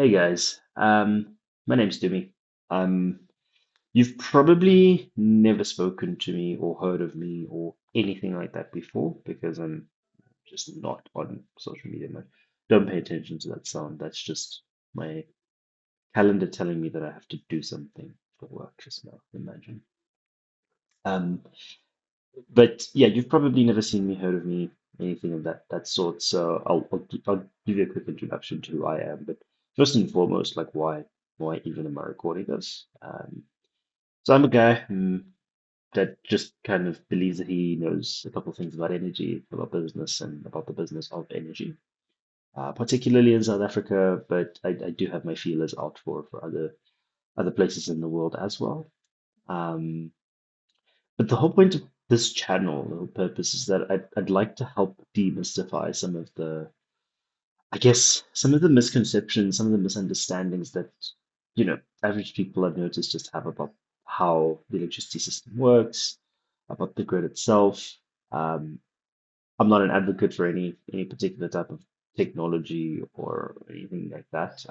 Hey guys, my name's Tumi. Um, you've probably never spoken to me or heard of me or anything like that before because I'm just not on social media much. Don't pay attention to that sound. That's just my calendar telling me that I have to do something for work just now, imagine. Um, but yeah, you've probably never seen me, heard of me, anything of that sort. So I'll give you a quick introduction to who I am. But first and foremost, like why even am I recording this? So I'm a guy that just kind of believes that he knows a couple of things about energy, about business, and about the business of energy, particularly in South Africa. But I do have my feelers out for other places in the world as well. Um, But the whole point of this channel, the whole purpose is that I'd like to help demystify some of I guess, some of the misconceptions, some of the misunderstandings that, average people I've noticed just have about how the electricity system works, about the grid itself. Um, I'm not an advocate for any particular type of technology or anything like that.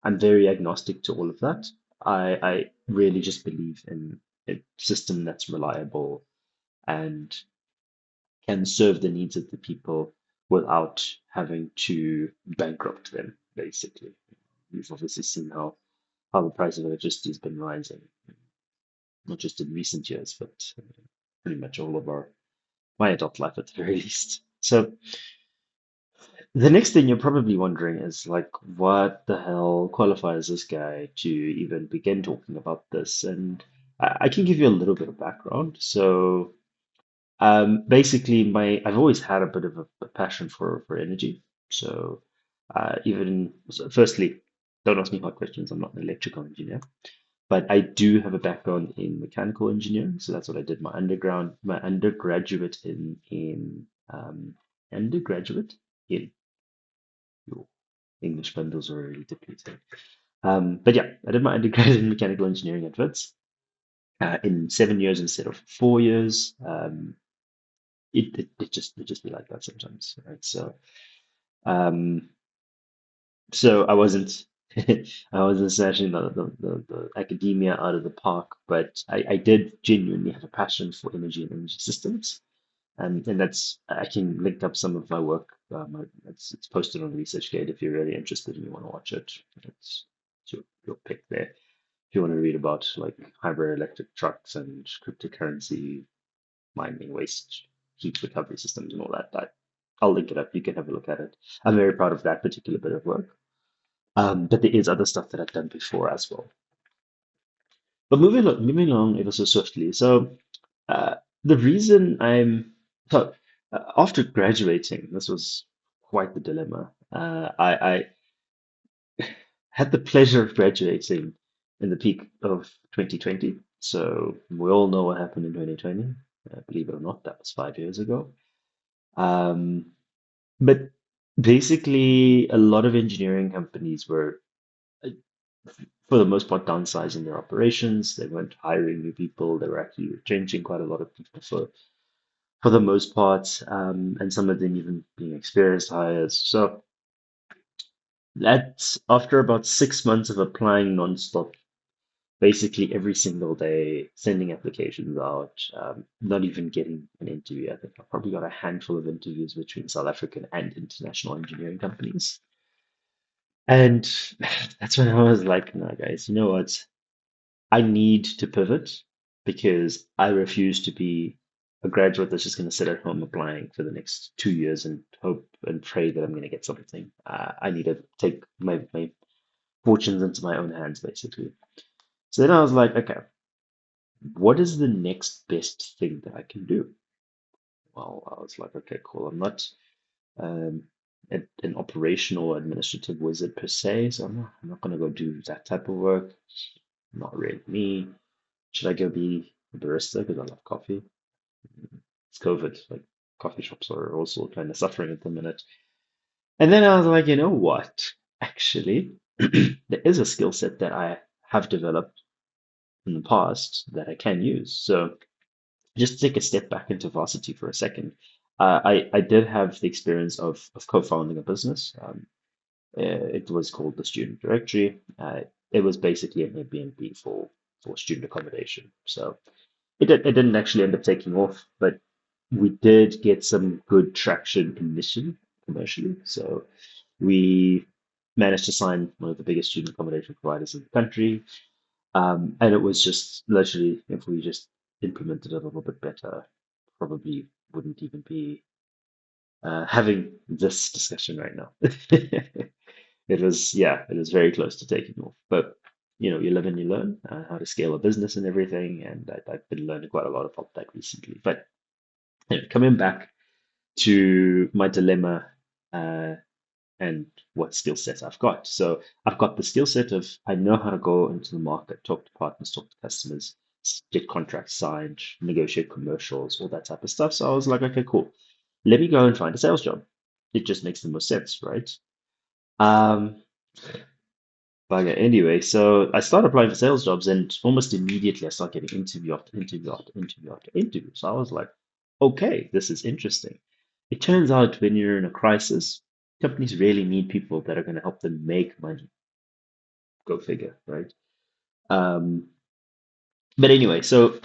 I'm very agnostic to all of that. I really just believe in a system that's reliable and can serve the needs of the people without having to bankrupt them, basically. We've obviously seen how the price of electricity has been rising, not just in recent years, but pretty much all of my adult life at the very least. So the next thing you're probably wondering is like, what the hell qualifies this guy to even begin talking about this? And I can give you a little bit of background. So basically, I've always had a bit of a passion for energy. So firstly, don't ask me hard questions. I'm not an electrical engineer, but I do have a background in mechanical engineering. So that's what I did my undergraduate undergraduate in. Your English bundles are really depleted. But yeah, I did my undergraduate in mechanical engineering at Wits in 7 years instead of 4 years. It just be like that sometimes, right? Um, so I wasn't snatching the academia out of the park, but I did genuinely have a passion for energy and energy systems, and that's I can link up some of my work. It's posted on ResearchGate if you're really interested and you want to watch it. It's your pick there. If you want to read about like hybrid electric trucks and cryptocurrency mining waste heat recovery systems and all that. I'll link it up. You can have a look at it. I'm very proud of that particular bit of work. But there is other stuff that I've done before as well. But moving along ever so swiftly. So uh, the reason I'm so after graduating, this was quite the dilemma. I had the pleasure of graduating in the peak of 2020. So we all know what happened in 2020. Believe it or not, that was 5 years ago. Um, but basically, a lot of engineering companies were, uh, for the most part, downsizing their operations. They weren't hiring new people. They were actually retrenching quite a lot of people for the most part, and some of them even being experienced hires. So that's after about 6 months of applying nonstop basically every single day, sending applications out, not even getting an interview. I think I probably got a handful of interviews between South African and international engineering companies. And that's when I was like, no, guys, you know what? I need to pivot because I refuse to be a graduate that's just going to sit at home applying for the next 2 years and hope and pray that I'm going to get something. I need to take my fortunes into my own hands, basically. So then I was like, okay, what is the next best thing that I can do? Well, I was like, okay, cool. I'm not um, an operational administrative wizard per se, so I'm not going to go do that type of work. Not really me. Should I go be a barista because I love coffee? It's COVID, like coffee shops are also kind of suffering at the minute. And then I was like, you know what? Actually, there is a skill set that I have developed in the past that I can use. So just to take a step back into varsity for a second, I did have the experience of co-founding a business. It was called the Student Directory. It was basically an Airbnb for student accommodation. So it didn't actually end up taking off, but we did get some good traction initially commercially. So we managed to sign one of the biggest student accommodation providers in the country. And it was just literally, if we just implemented it a little bit better, probably wouldn't even be having this discussion right now. It was, yeah, it was very close to taking off. But you live and you learn how to scale a business and everything. And I've been learning quite a lot about that recently. But coming back to my dilemma uh, and what skill sets I've got. So I've got the skill set of I know how to go into the market, talk to partners, talk to customers, get contracts signed, negotiate commercials, all that type of stuff. So I was like, okay, cool. Let me go and find a sales job. It just makes the most sense, right? Um, Bugger. Anyway, so I started applying for sales jobs, and almost immediately I started getting interview after interview after interview after interview. So I was like, okay, this is interesting. It turns out when you're in a crisis, companies really need people that are going to help them make money. Go figure, right? Um, but anyway, so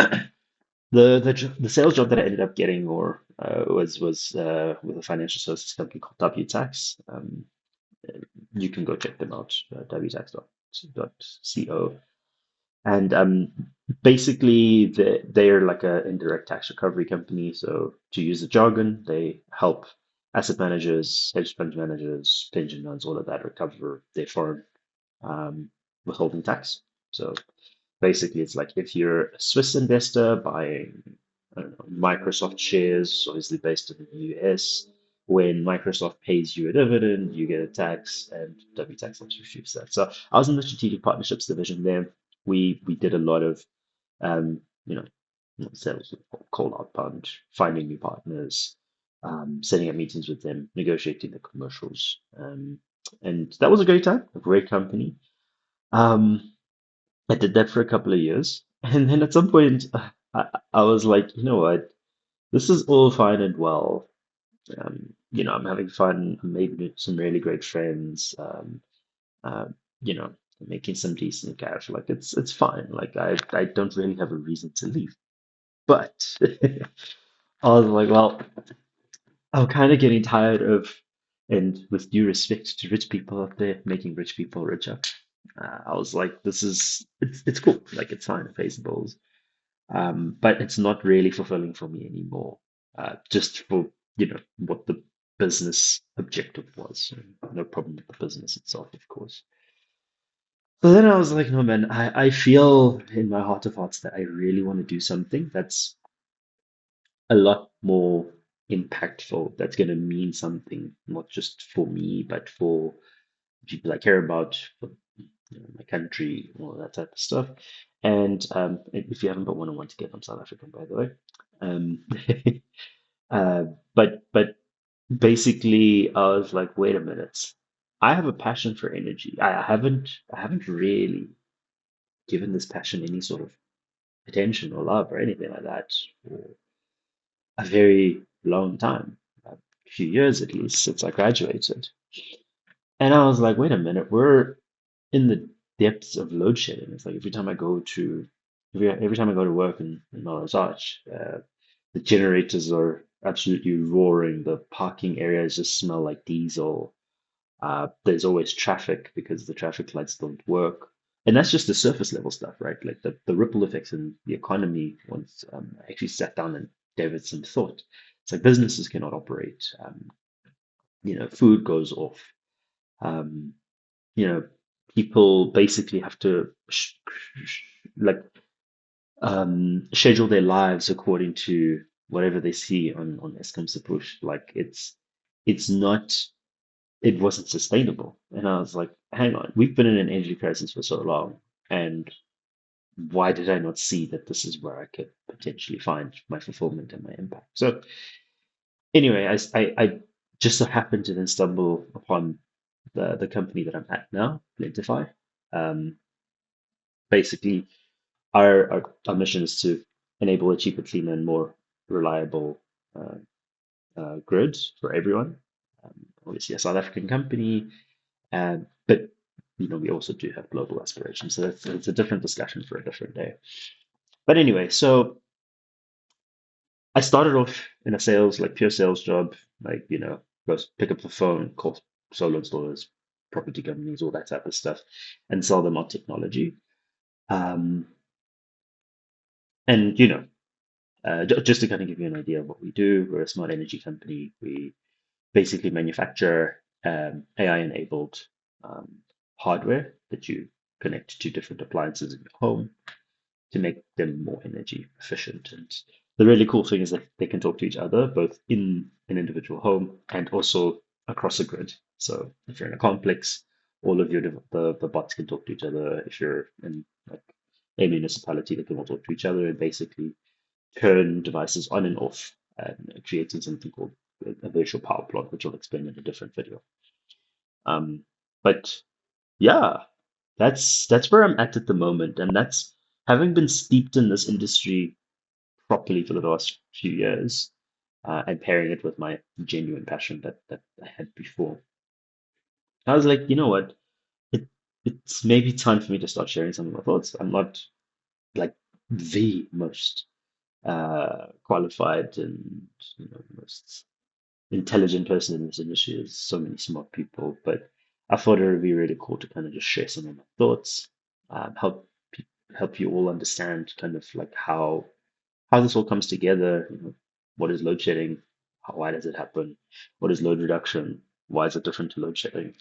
the sales job that I ended up getting or was with a financial services company called W Tax. You can go check them out, wtax.co. And basically, they're like a indirect tax recovery company. So to use the jargon, they help asset managers, hedge fund managers, pension funds, all of that recover their foreign um, withholding tax. So basically, it's like if you're a Swiss investor buying, I don't know, Microsoft shares, obviously based in the US, when Microsoft pays you a dividend, you get a tax, and W tax helps reduce that. So I was in the strategic partnerships division there. We did a lot of um, you know, sales, cold outbound, finding new partners, setting up meetings with them, negotiating the commercials, and that was a great time, a great company. Um, I did that for a couple of years. And then at some point, I was like, you know what? This is all fine and well. I'm having fun. I'm making some really great friends. Uh, you know, making some decent cash. Like it's fine. Like I don't really have a reason to leave. But I was like, well, I'm kind of getting tired of, and with due respect to rich people out there, making rich people richer. I was like, it's cool. Like it's fine. It pays the bills. But it's not really fulfilling for me anymore. Just for, what the business objective was. No problem with the business itself, of course. So then I was like, no, man, I feel in my heart of hearts that I really want to do something that's a lot more impactful, that's going to mean something, not just for me, but for people I care about, for my country, all that type of stuff. And if you haven't got one, I want to get, I'm South African, by the way. Um, but basically, I was like, wait a minute. I have a passion for energy. I haven't really given this passion any sort of attention or love or anything like that for a very long time, a few years at least since I graduated. And I was like, wait a minute, we're in the depths of load shedding. It's like every time I go to work in Melrose Arch, the generators are absolutely roaring. The parking areas just smell like diesel. There's always traffic because the traffic lights don't work. And that's just the surface level stuff, right? Like the ripple effects in the economy, once I actually sat down and gave it some thought. It's like businesses cannot operate. Food goes off. Um, you know, People basically have to like schedule their lives according to whatever they see on Eskom push. Like it's not it wasn't sustainable. And I was like, hang on, we've been in an energy crisis for so long, and why did I not see that this is where I could potentially find my fulfillment and my impact? So anyway, I just so happened to then stumble upon the company that I'm at now, Lentify. Um, Basically, our mission is to enable a cheaper, cleaner, and more reliable uh, grid for everyone. Obviously, a South African company, But we also do have global aspirations, so it's a different discussion for a different day. But anyway, so I started off in a sales, like pure sales job, like, go pick up the phone, call solar installers, property companies, all that type of stuff, and sell them our technology. Um, and just to kind of give you an idea of what we do, we're a smart energy company. We basically manufacture AI-enabled um, hardware that you connect to different appliances in your home to make them more energy efficient. And the really cool thing is that they can talk to each other, both in an individual home and also across a grid. So if you're in a complex, all of the bots can talk to each other. If you're in like a municipality, they can all talk to each other and basically turn devices on and off, creating something called a virtual power plant, which I'll explain in a different video. Um, but yeah, that's where I'm at the moment, and that's having been steeped in this industry properly for the last few years, and pairing it with my genuine passion that I had before. I was like, you know what? It it's maybe time for me to start sharing some of my thoughts. I'm not like the most qualified and most intelligent person in this industry. There's so many smart people, but I thought it would be really cool to kind of just share some of my thoughts, help you all understand kind of like how this all comes together. What is load shedding? Why does it happen? What is load reduction? Why is it different to load shedding?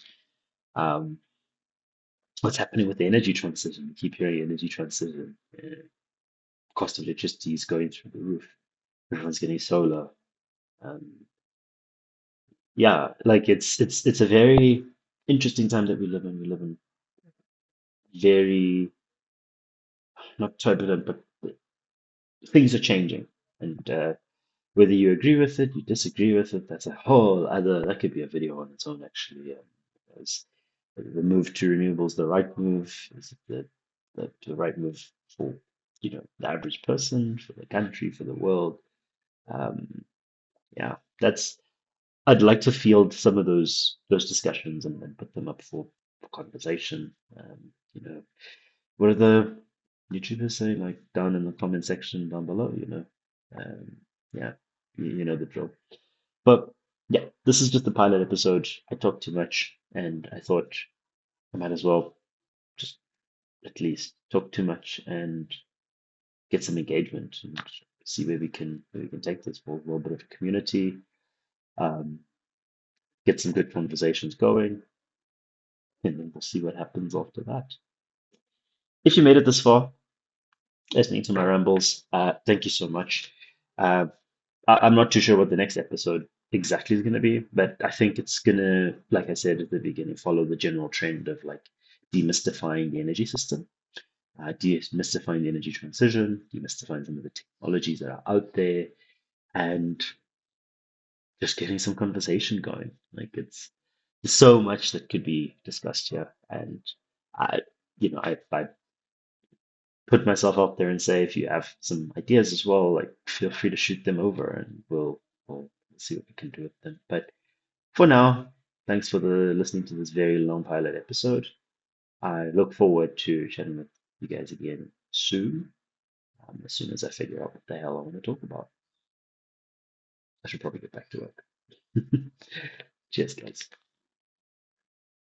Um, what's happening with the energy transition? We keep hearing energy transition. Cost of electricity is going through the roof. Everyone's getting solar. Um, yeah, like it's a very interesting time that we live in. We live in very not turbulent, but things are changing, and whether you agree with it, you disagree with it, that's a whole other. That could be a video on its own, actually. Is the move to renewables the right move? Is it the right move for the average person, for the country, for the world? Um, yeah, that's I'd like to field some of those discussions and put them up for conversation. What are the YouTubers say? Like down in the comment section down below. Um, yeah, you know the drill. But yeah, this is just a pilot episode. I talked too much, and I thought I might as well just at least talk too much and get some engagement and see where we can take this for a little bit of a community. Um, get some good conversations going, and then we'll see what happens after that. If you made it this far, listening to my rambles, thank you so much. Uh, I'm not too sure what the next episode exactly is going to be, but I think it's going to, like I said at the beginning, follow the general trend of like demystifying the energy system, demystifying the energy transition, demystifying some of the technologies that are out there, and just getting some conversation going. Like there's so much that could be discussed here, and I, I put myself out there and say if you have some ideas as well, like feel free to shoot them over, and we'll see what we can do with them. But for now, thanks for the listening to this very long pilot episode. I look forward to chatting with you guys again soon, as soon as I figure out what the hell I want to talk about. I should probably get back to work. Cheers, guys.